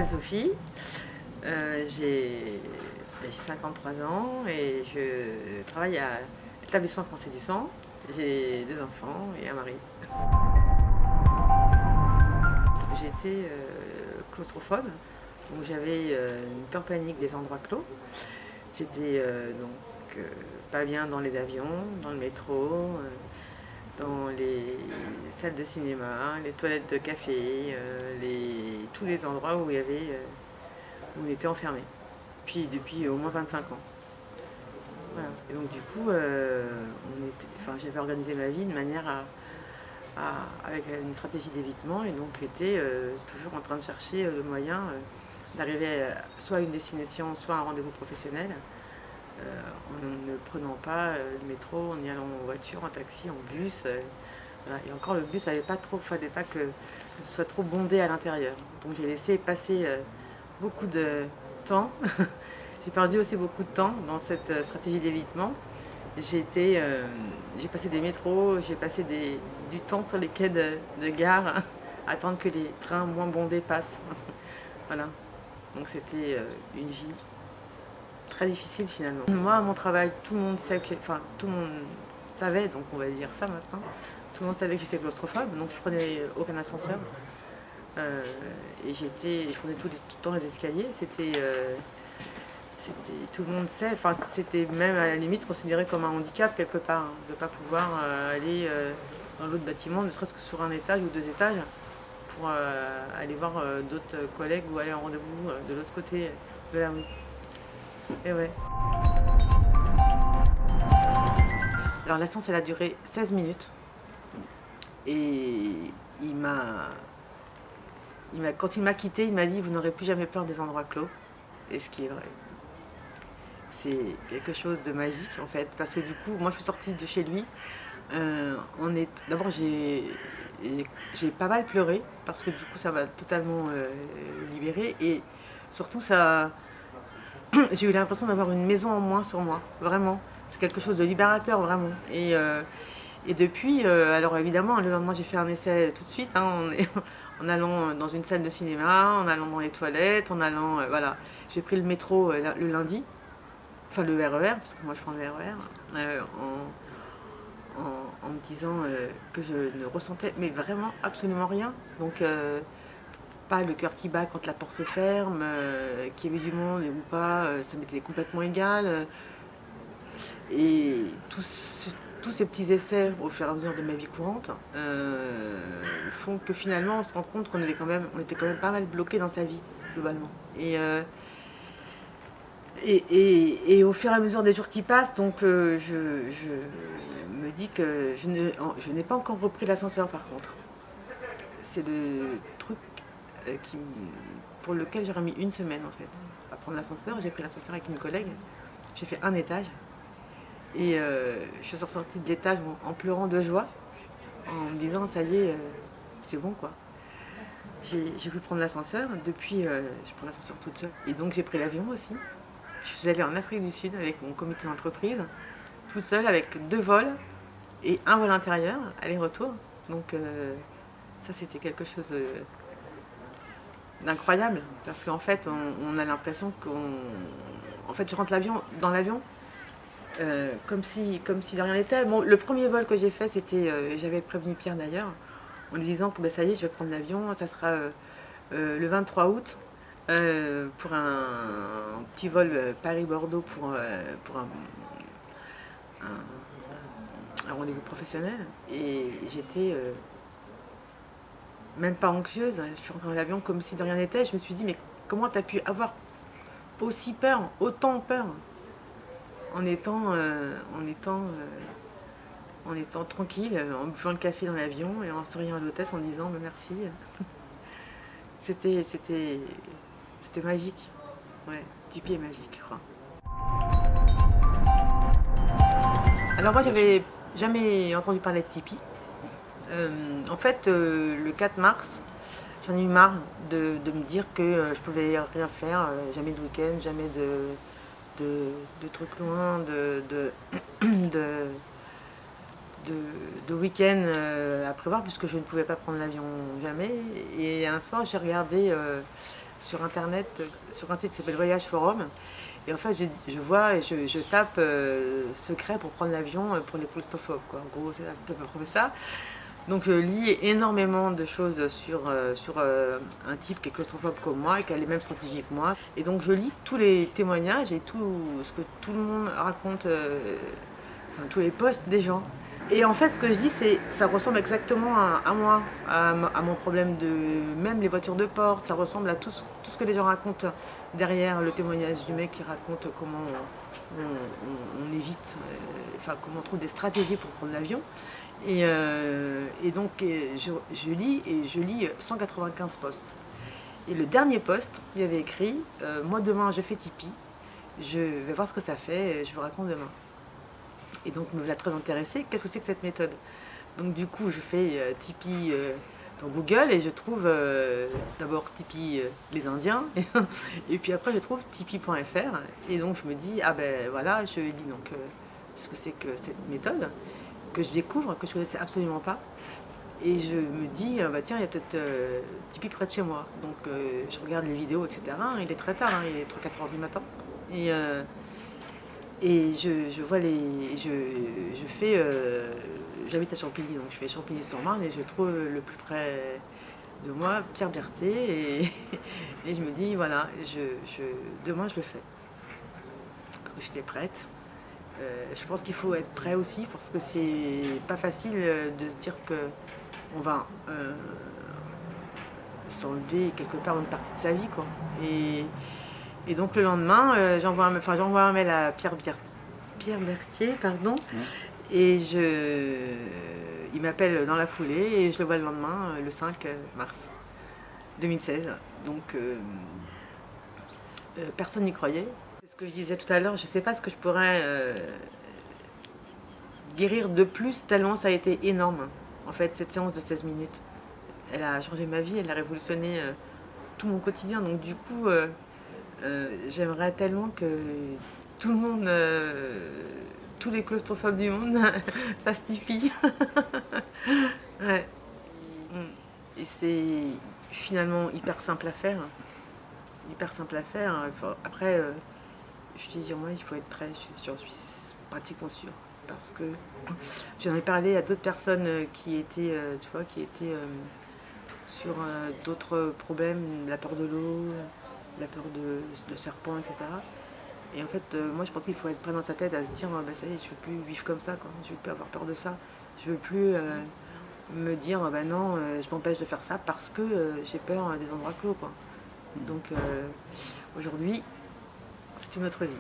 Sophie, j'ai 53 ans et je travaille à l'établissement français du sang. J'ai 2 enfants et un mari. J'étais claustrophobe, donc j'avais une peur panique des endroits clos. J'étais pas bien dans les avions, dans le métro, dans les salles de cinéma, les toilettes de café, tous les endroits où où on était enfermé. Puis depuis au moins 25 ans. Voilà. Et donc du coup, j'avais organisé ma vie de manière avec une stratégie d'évitement et donc j'étais toujours en train de chercher le moyen d'arriver soit à une destination, soit à un rendez-vous professionnel, en ne prenant pas le métro, en y allant en voiture, en taxi, en bus. Voilà. Et encore le bus, il fallait pas que ce soit trop bondé à l'intérieur. Donc j'ai laissé passer beaucoup de temps. J'ai perdu aussi beaucoup de temps dans cette stratégie d'évitement. J'ai passé des métros, j'ai passé du temps sur les quais de gare à attendre que les trains moins bondés passent. Voilà. Donc c'était une vie très difficile finalement. Moi, à mon travail, tout le monde savait, donc on va dire ça maintenant. Tout le monde savait que j'étais claustrophobe, donc je prenais aucun ascenseur. Et je prenais tout le temps les escaliers. Tout le monde sait, enfin, c'était même à la limite considéré comme un handicap quelque part, hein, de ne pas pouvoir aller dans l'autre bâtiment, ne serait-ce que sur un étage ou 2 étages, pour aller voir d'autres collègues ou aller en rendez-vous de l'autre côté de la rue. Et ouais. Alors la séance, elle a duré 16 minutes. Et quand il m'a quitté, il m'a dit: vous n'aurez plus jamais peur des endroits clos. Et ce qui est vrai. C'est quelque chose de magique en fait, parce que du coup, moi je suis sortie de chez lui. D'abord, j'ai pas mal pleuré parce que du coup, ça m'a totalement libérée et surtout, j'ai eu l'impression d'avoir une maison en moins sur moi, vraiment. C'est quelque chose de libérateur, vraiment. Et depuis, alors évidemment, le lendemain, j'ai fait un essai tout de suite, hein, en allant dans une salle de cinéma, en allant dans les toilettes, voilà. J'ai pris le métro le lundi. Enfin le RER, parce que moi je prends le RER, en me disant que je ne ressentais mais vraiment absolument rien. Donc pas le cœur qui bat quand la porte se ferme, qu'il y avait du monde ou pas, ça m'était complètement égal. Et tous ces petits essais au fur et à mesure de ma vie courante font que finalement on se rend compte on était quand même pas mal bloqué dans sa vie globalement. Et au fur et à mesure des jours qui passent, donc je me dis que je n'ai pas encore repris l'ascenseur par contre. C'est le truc pour lequel j'aurais mis une semaine en fait. À prendre l'ascenseur, j'ai pris l'ascenseur avec une collègue, j'ai fait un étage et je suis ressortie de l'étage en pleurant de joie, en me disant ça y est, c'est bon quoi. J'ai pu prendre l'ascenseur, depuis je prends l'ascenseur toute seule. Et donc j'ai pris l'avion aussi. Je suis allée en Afrique du Sud avec mon comité d'entreprise, toute seule avec 2 vols et un vol intérieur, aller-retour. Donc ça c'était quelque chose d'incroyable parce qu'en fait on a l'impression En fait je rentre dans l'avion comme si de rien n'était. Bon, le premier vol que j'ai fait j'avais prévenu Pierre d'ailleurs en lui disant que ça y est je vais prendre l'avion, ça sera le 23 août. Pour un petit vol Paris-Bordeaux pour un rendez-vous professionnel. Et j'étais même pas anxieuse. Je suis rentrée dans l'avion comme si de rien n'était. Je me suis dit, mais comment tu as pu avoir aussi peur, autant peur, en étant tranquille, en buvant le café dans l'avion et en souriant à l'hôtesse en disant merci. C'était magique. Ouais, Tipeee est magique, je crois. Alors moi, j'avais jamais entendu parler de Tipeee. En fait, le 4 mars, j'en ai eu marre de me dire que je pouvais rien faire, jamais de week-end, jamais de trucs loin, de week-end à prévoir, puisque je ne pouvais pas prendre l'avion jamais. Et un soir, j'ai regardé sur internet, sur un site qui s'appelle Voyage Forum. Et en fait, je vois et je tape secret pour prendre l'avion pour les claustrophobes, quoi. En gros, c'est à peu près ça. Donc je lis énormément de choses sur un type qui est claustrophobe comme moi et qui a les mêmes stratégies que moi. Et donc je lis tous les témoignages et tout ce que tout le monde raconte, enfin, tous les posts des gens. Et en fait, ce que je dis, c'est que ça ressemble exactement à moi, à mon problème de même les voitures de porte. Ça ressemble à tout ce que les gens racontent derrière le témoignage du mec qui raconte comment on évite, enfin comment on trouve des stratégies pour prendre l'avion. Et donc je lis 195 posts. Et le dernier post, il y avait écrit moi demain je fais Tipeee, je vais voir ce que ça fait, je vous raconte demain. Et donc me voilà très intéressée, qu'est-ce que c'est que cette méthode? Donc du coup je fais Tipeee dans Google et je trouve d'abord Tipeee les Indiens et puis après je trouve Tipeee.fr et donc je me dis ah ben voilà, je lis donc ce que c'est que cette méthode que je découvre, que je ne connaissais absolument pas. Et je me dis, bah tiens, il y a peut-être Tipeee près de chez moi. Donc je regarde les vidéos, etc. Il est très tard, hein, il est 3-4 heures du matin. Et je vois les. Je fais. J'habite à Champigny, donc je fais Champigny-sur-Marne et je trouve le plus près de moi Pierre Berthet. Et je me dis, voilà, demain je le fais. Parce que j'étais prête. Je pense qu'il faut être prêt aussi parce que c'est pas facile de se dire que on va s'enlever quelque part une partie de sa vie, quoi. Et donc le lendemain, j'envoie un mail à Pierre Berthier, pardon, et il m'appelle dans la foulée et je le vois le lendemain, le 5 mars 2016. Donc personne n'y croyait. C'est ce que je disais tout à l'heure, je ne sais pas ce que je pourrais guérir de plus, tellement ça a été énorme. En fait, cette séance de 16 minutes, elle a changé ma vie, elle a révolutionné tout mon quotidien. Donc du coup, j'aimerais tellement que tout le monde, tous les claustrophobes du monde fassent Tipeee. Ouais. Et c'est finalement hyper simple à faire. Hyper simple à faire. Après, je te dis, moi, il faut être prêt, j'en suis pratiquement sûre. Parce que j'en ai parlé à d'autres personnes qui étaient, tu vois, sur d'autres problèmes, la peur de l'eau, la peur de serpents, etc. Et en fait, moi, je pense qu'il faut être prêt dans sa tête à se dire, bah, ça y est, je ne veux plus vivre comme ça, quoi. Je ne veux plus avoir peur de ça. Je ne veux plus me dire, bah non, je m'empêche de faire ça parce que j'ai peur des endroits clos, quoi. Donc aujourd'hui, c'est une autre vie.